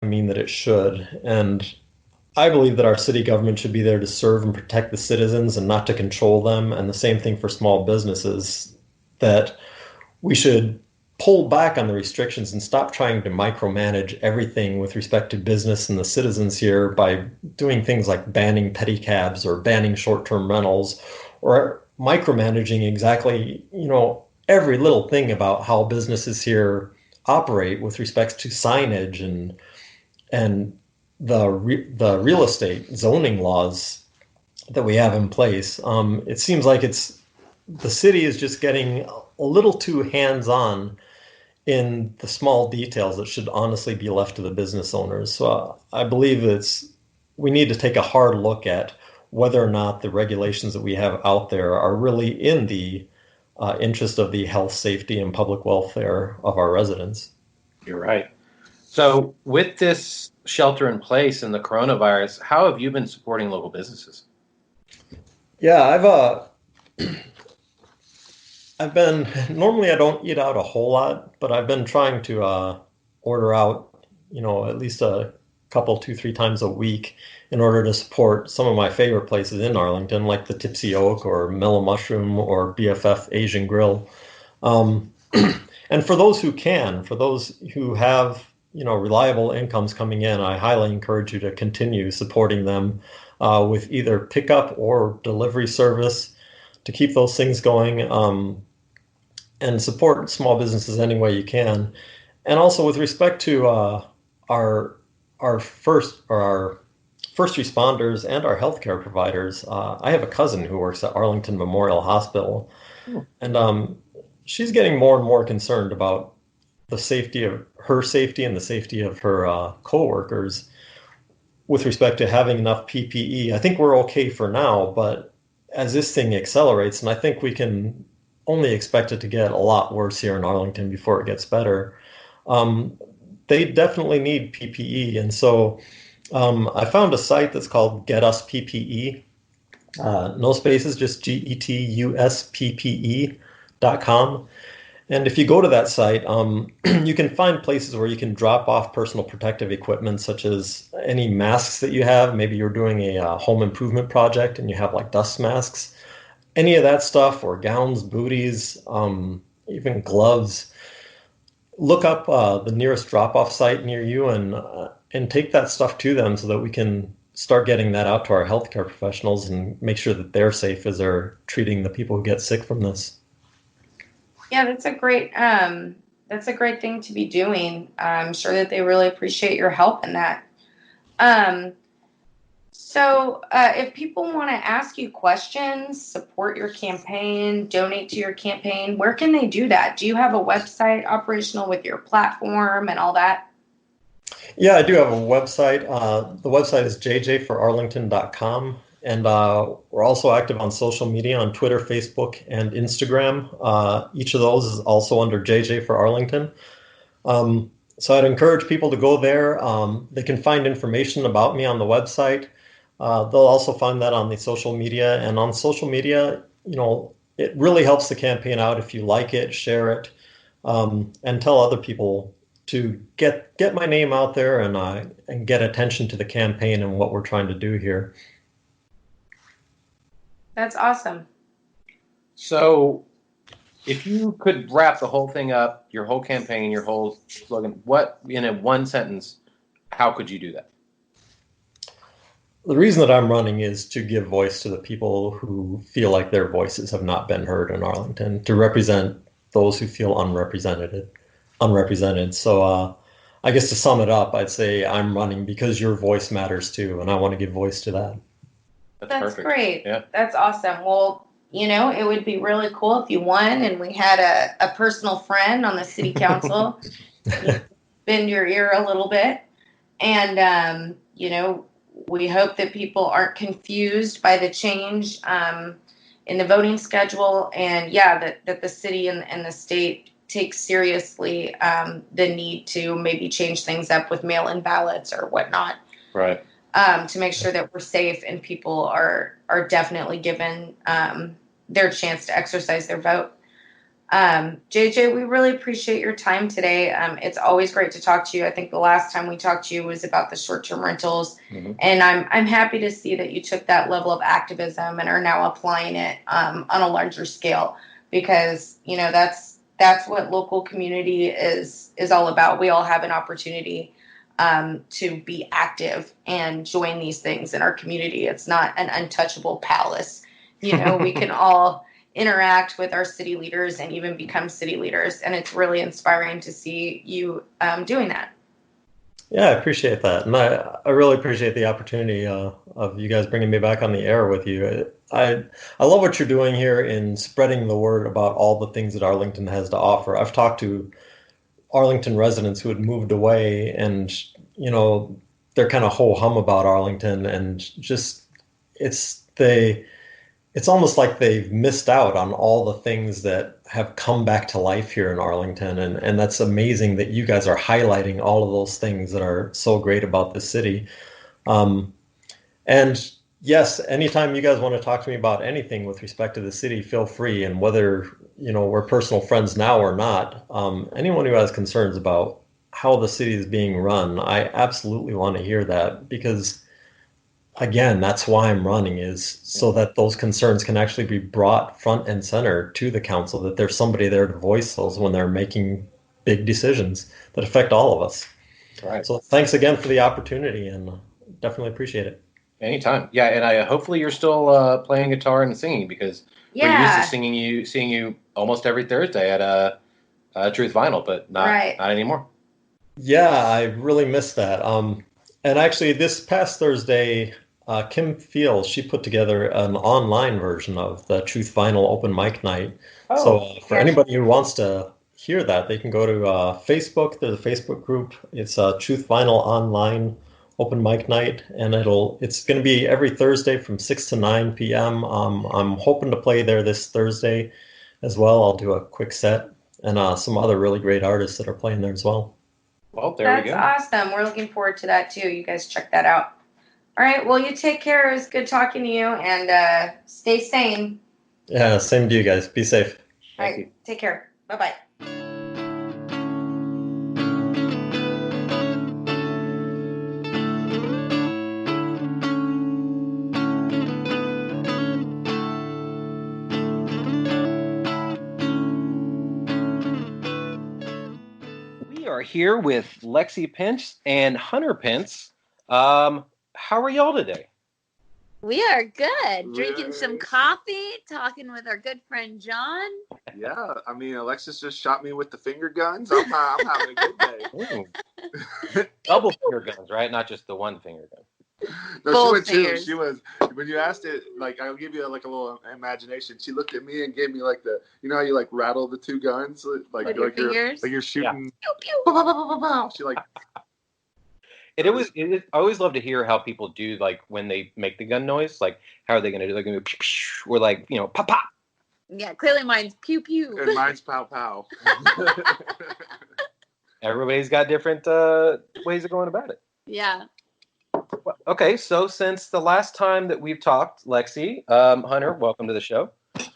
mean that it should. And I believe that our city government should be there to serve and protect the citizens and not to control them. And the same thing for small businesses, that we should pull back on the restrictions and stop trying to micromanage everything with respect to business and the citizens here by doing things like banning pedicabs or banning short-term rentals or micromanaging exactly, every little thing about how businesses here operate with respect to signage and the real estate zoning laws that we have in place. It seems like the city is just getting a little too hands-on in the small details that should honestly be left to the business owners. So I believe we need to take a hard look at whether or not the regulations that we have out there are really in the interest of the health, safety, and public welfare of our residents. You're right. So with this shelter in place and the coronavirus, how have you been supporting local businesses? Yeah, I've been, normally I don't eat out a whole lot, but I've been trying to order out, at least a couple, 2, 3 times a week in order to support some of my favorite places in Arlington, like the Tipsy Oak or Mellow Mushroom or BFF Asian Grill. And for those who can, for those who have, reliable incomes coming in, I highly encourage you to continue supporting them with either pickup or delivery service to keep those things going. And support small businesses any way you can. And also with respect to our first responders and our healthcare providers, I have a cousin who works at Arlington Memorial Hospital, and she's getting more and more concerned about the safety of her safety and the safety of her coworkers with respect to having enough PPE. I think we're okay for now, but as this thing accelerates, and I think we can only expect it to get a lot worse here in Arlington before it gets better. They definitely need PPE. And so I found a site that's called Get Us PPE. No spaces, just GETUSPPE.com. And if you go to that site, you can find places where you can drop off personal protective equipment, such as any masks that you have. Maybe you're doing a home improvement project and you have like dust masks. Any of that stuff, or gowns, booties, even gloves. Look up the nearest drop-off site near you and take that stuff to them so that we can start getting that out to our healthcare professionals and make sure that they're safe as they're treating the people who get sick from this. Yeah, that's a great thing to be doing. I'm sure that they really appreciate your help in that. So if people want to ask you questions, support your campaign, donate to your campaign, where can they do that? Do you have a website operational with your platform and all that? Yeah, I do have a website. The website is jjforarlington.com. And we're also active on social media on Twitter, Facebook, and Instagram. Each of those is also under JJ for Arlington. So I'd encourage people to go there. They can find information about me on the website. They'll also find that on the social media. And on social media, it really helps the campaign out if you like it, share it, and tell other people to get my name out there and get attention to the campaign and what we're trying to do here. That's awesome. So if you could wrap the whole thing up, your whole campaign, your whole slogan, what, in a one sentence, how could you do that? The reason that I'm running is to give voice to the people who feel like their voices have not been heard in Arlington, to represent those who feel unrepresented. So I guess to sum it up, I'd say I'm running because your voice matters too, and I want to give voice to that. That's perfect. Great. Yeah. That's awesome. Well, it would be really cool if you won and we had a personal friend on the city council bend your ear a little bit. And, we hope that people aren't confused by the change in the voting schedule. And, that the city and the state takes seriously the need to maybe change things up with mail-in ballots or whatnot. Right. To make sure that we're safe and people are definitely given their chance to exercise their vote. JJ, we really appreciate your time today. It's always great to talk to you. I think the last time we talked to you was about the short-term rentals, and I'm happy to see that you took that level of activism and are now applying it on a larger scale, because that's what local community is all about. We all have an opportunity to be active and join these things in our community. It's not an untouchable palace. We can all interact with our city leaders and even become city leaders. And it's really inspiring to see you doing that. Yeah, I appreciate that. And I really appreciate the opportunity of you guys bringing me back on the air with you. I love what you're doing here in spreading the word about all the things that Arlington has to offer. I've talked to Arlington residents who had moved away, and they're kind of ho-hum about Arlington, and just it's almost like they've missed out on all the things that have come back to life here in Arlington. And that's amazing that you guys are highlighting all of those things that are so great about the city. And yes, anytime you guys want to talk to me about anything with respect to the city, feel free. And whether, we're personal friends now or not, anyone who has concerns about how the city is being run, I absolutely want to hear that, because again, that's why I'm running, is so that those concerns can actually be brought front and center to the council, that there's somebody there to voice those when they're making big decisions that affect all of us. Right. So thanks again for the opportunity, and definitely appreciate it. Anytime. Yeah, and hopefully you're still playing guitar and singing, because we're used to seeing you almost every Thursday at Truth Vinyl, but not anymore. Yeah, I really missed that. And actually, this past Thursday, Kim Fields, she put together an online version of the Truth Vinyl open mic night. So for anybody who wants to hear that, they can go to Facebook. There's a Facebook group. It's Truth Vinyl Online Open Mic Night, and it's going to be every Thursday from 6 to 9 p.m. I'm hoping to play there this Thursday as well. I'll do a quick set, and some other really great artists that are playing there as well. Well, there we go. That's awesome. We're looking forward to that too. You guys check that out. All right. Well, you take care. It was good talking to you, and stay sane. Yeah, same to you guys. Be safe. All right. Take care. Bye-bye. Here with Lexi Pence and Hunter Pence. How are y'all today? We are good. Drinking some coffee, talking with our good friend John. Yeah, I mean, Alexis just shot me with the finger guns. I'm having a good day. Double finger guns, right? Not just the one finger gun. No, she went two. She was, when you asked it, like, I'll give you like a little imagination. She looked at me and gave me like the, how you like rattle the two guns, like you're shooting. Pew, pew. She like. I always love to hear how people do, like, when they make the gun noise. Like, how are they going to do? They're going to go, or like, pop pop. Yeah, clearly mine's pew pew. And mine's pow pow. Everybody's got different ways of going about it. Yeah. Okay, so since the last time that we've talked, Lexi, Hunter, welcome to the show.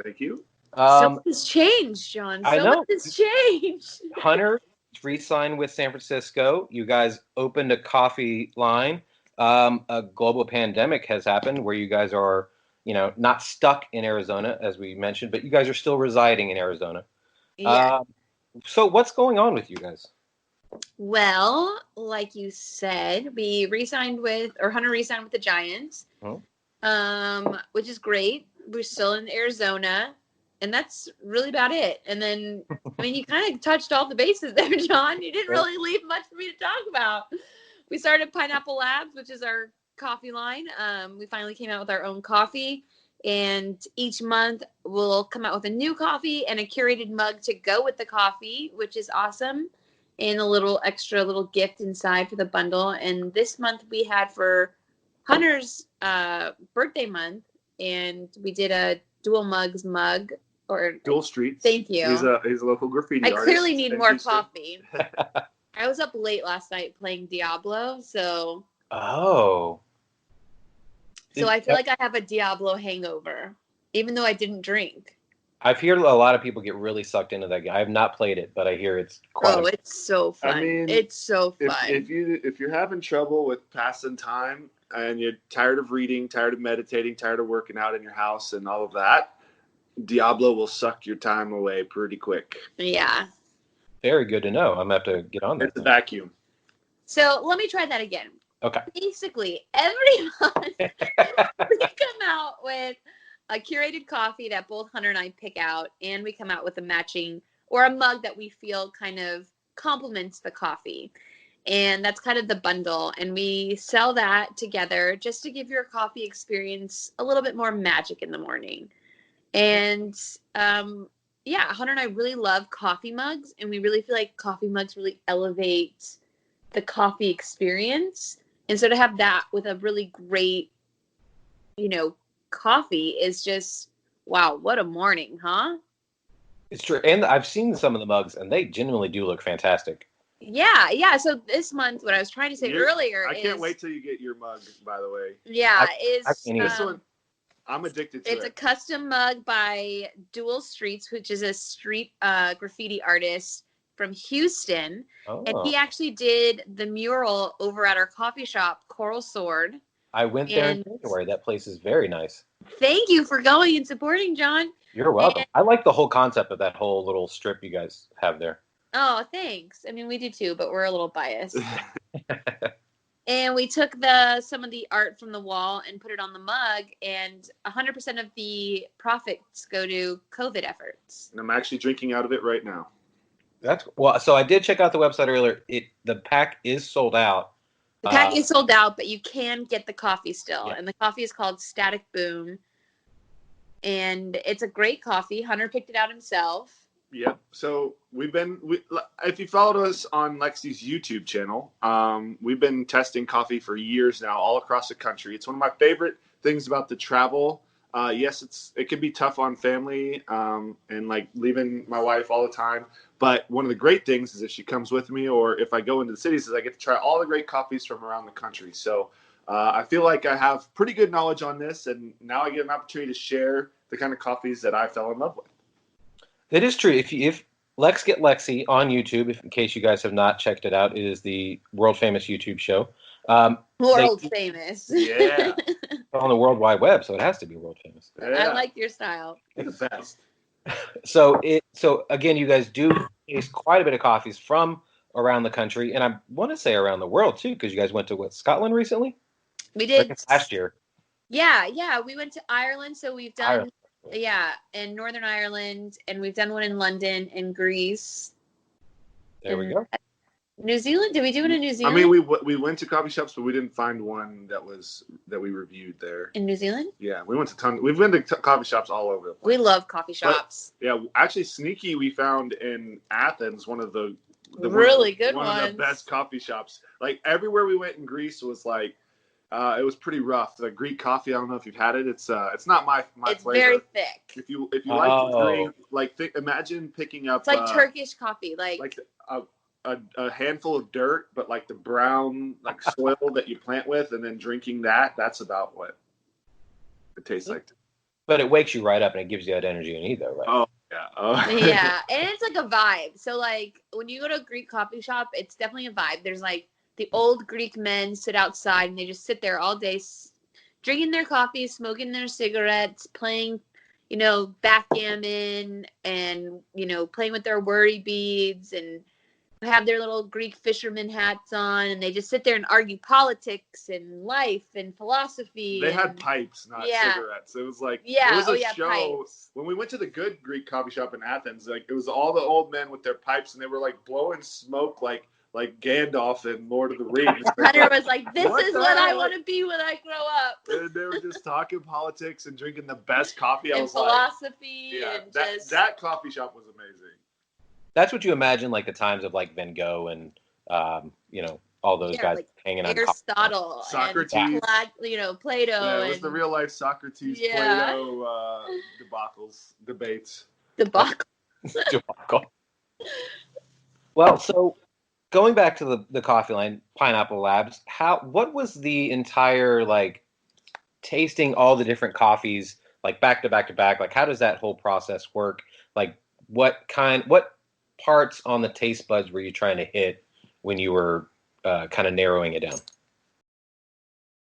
Thank you. So much has changed, John. I know. Much has changed. Hunter re-signed with San Francisco. You guys opened a coffee line. A global pandemic has happened where you guys are, not stuck in Arizona, as we mentioned, but you guys are still residing in Arizona. Yeah. So what's going on with you guys? Well, like you said, Hunter re-signed with the Giants, which is great. We're still in Arizona, and that's really about it. And then, I mean, you kind of touched all the bases there, John. You didn't really leave much for me to talk about. We started Pineapple Labs, which is our coffee line. We finally came out with our own coffee, and each month we'll come out with a new coffee and a curated mug to go with the coffee, which is awesome. And a little extra gift inside for the bundle. And this month we had for Hunter's birthday month, and we did a dual mugs mug, or Dual Streets. Thank you. He's a local graffiti artist. I clearly need more coffee. I was up late last night playing Diablo, so. Oh. So I feel like I have a Diablo hangover, even though I didn't drink. I've heard a lot of people get really sucked into that game. I have not played it, but I hear it's quite. It's so fun. I mean, it's so fun. If you're having trouble with passing time and you're tired of reading, tired of meditating, tired of working out in your house and all of that, Diablo will suck your time away pretty quick. Yeah. Very good to know. I'm gonna have to get on that. It's a vacuum. So let me try that again. Okay. Basically, every month we come out with a curated coffee that both Hunter and I pick out, and we come out with a matching or a mug that we feel kind of complements the coffee. And that's kind of the bundle. And we sell that together just to give your coffee experience a little bit more magic in the morning. And Hunter and I really love coffee mugs, and we really feel like coffee mugs really elevate the coffee experience. And so to have that with a really great, coffee is just, wow, what a morning, huh? It's true. And I've seen some of the mugs, and they genuinely do look fantastic. Yeah. So this month, what I was trying to say earlier I can't wait till you get your mug, by the way. Yeah, this one, I'm addicted to it. It's a custom mug by Dual Streets, which is a street graffiti artist from Houston. Oh. And he actually did the mural over at our coffee shop, Coral Sword. I went there in January. That place is very nice. Thank you for going and supporting, John. You're welcome. I like the whole concept of that whole little strip you guys have there. Oh, thanks. I mean, we do too, but we're a little biased. And we took some of the art from the wall and put it on the mug, and 100% of the profits go to COVID efforts. And I'm actually drinking out of it right now. So I did check out the website earlier. The pack is sold out. The pack is sold out, but you can get the coffee still. Yeah. And the coffee is called Static Boom. And it's a great coffee. Hunter picked it out himself. Yep. So if you followed us on Lexi's YouTube channel, we've been testing coffee for years now, all across the country. It's one of my favorite things about the travel. Yes, it can be tough on family and like leaving my wife all the time. But one of the great things is if she comes with me, or if I go into the cities, is I get to try all the great coffees from around the country. So I feel like I have pretty good knowledge on this, and now I get an opportunity to share the kind of coffees that I fell in love with. That is true. If Lex Get Lexi on YouTube, in case you guys have not checked it out, it is the world famous YouTube show. World famous. Yeah. On the World Wide Web, so it has to be world famous. Yeah. I like your style. It's the best. So again, you guys do taste quite a bit of coffees from around the country, and I want to say around the world too, because you guys went to Scotland recently? We did last year. Yeah, we went to Ireland, so we've done in Northern Ireland, and we've done one in London and Greece. There we go. New Zealand? Did we do it in New Zealand? I mean, we went to coffee shops, but we didn't find one that we reviewed there. In New Zealand? Yeah, we went to tons. We've been to coffee shops all over the place. We love coffee shops. But, yeah, actually, Sneaky we found in Athens, one of the really good ones. One of the best coffee shops. Like everywhere we went in Greece was like, it was pretty rough. The Greek coffee, I don't know if you've had it. It's not my flavor. It's very thick. If you like Greek, like imagine picking up. It's like Turkish coffee, like a handful of dirt, but like the brown like soil that you plant with, and then drinking that. That's about what it tastes like. But it wakes you right up, and it gives you that energy you need, though, right? Oh yeah. Yeah, and it's like a vibe. So like when you go to a Greek coffee shop, it's definitely a vibe. There's like the old Greek men sit outside, and they just sit there all day, drinking their coffee, smoking their cigarettes, playing, backgammon, and playing with their worry beads, and have their little Greek fisherman hats on, and they just sit there and argue politics and life and philosophy. They had pipes, not cigarettes. It was like it was a show. Pipes. When we went to the good Greek coffee shop in Athens, like it was all the old men with their pipes, and they were like blowing smoke like Gandalf in Lord of the Rings. Hunter was like, "This is what I want to be when I grow up." And they were just talking politics and drinking the best coffee. And philosophy. Like, that coffee shop was amazing. That's what you imagine, like the times of like Van Gogh and all those guys like hanging on. Aristotle, Socrates, and Plato. Yeah, it was the real life Socrates, Plato debates. Debacle. Well, so going back to the coffee line, Pineapple Labs, what was the entire like tasting all the different coffees like back to back to back? Like, how does that whole process work? Like, what parts on the taste buds were you trying to hit when you were kind of narrowing it down?